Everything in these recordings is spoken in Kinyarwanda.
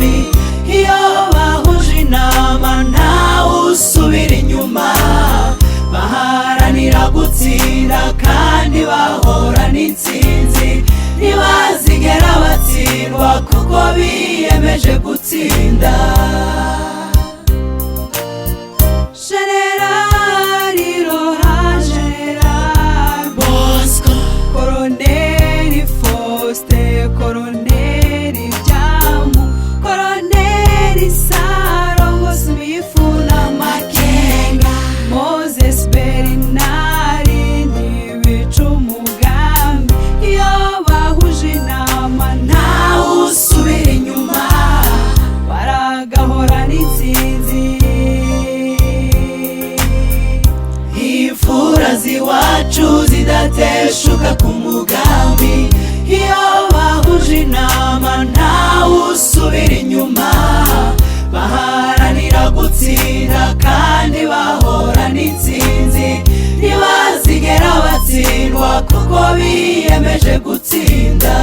mugambi. Iyo bahuje inama ntawe usubira inyuma, baharanira gutsinda kandi bahorana intsinzi. Ntibazigera batsindwa kuko biyemeje gutsinda. Generali Laurent, General Bosco, Koloneli Faustin, Koloneli Byamu, Koloneli Sarongo Smith na Makenga, Moses Bernard ntibica umugambi. Iyo bahuje inama ntawe usubira inyuma, baragahorana intsinzi. Imfura z'iwacu zidateshuka ku mugambi. Iyo bahuje inama ntawe usubira inyuma, baharanira gutsinda kandi bahorana intsinzi. Ntibazigera batsindwa kuko biyemeje gutsinda.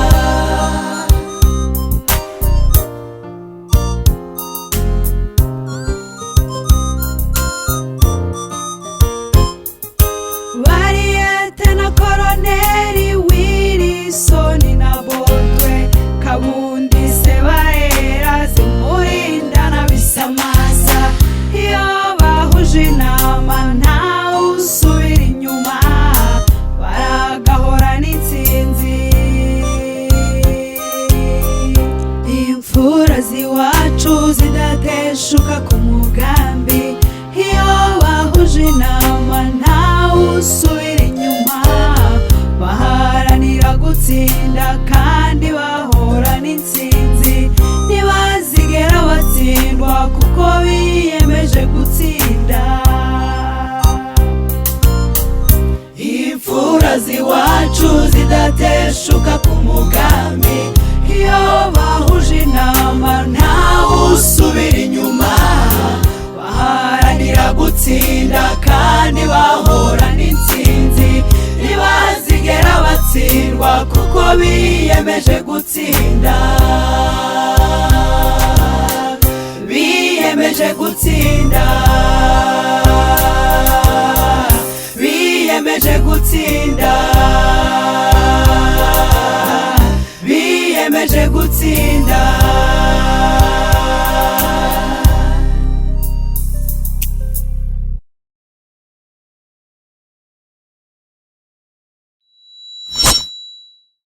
Bariyete na Koloneli Wilson na Botwe, Kabundi Sebarera, Zimurinda na Bisamasa. Iyo bahuje inama ntawe usubira inyuma, baragahorana intsinzi. Imfura z'iwacu zidateshuka ku mugambi. Iyo bahuje inama ntawe usubira inyuma, baharanira gutsinda kandi bahorana intsinzi. Ntibazigera batsindwa kuko biyemeje gutsinda. Imfura z'iwacu zidateshuka ku mugambi. Iyo bahuje inama ntawe usubira inyuma, baharanira gutsinda kandi bahorana intsinzi. Ntibazigera batsindwa kuko biyemeje gutsinda. Biyemeje gutsinda, biyemeje gutsinda, biyemeje gutsinda.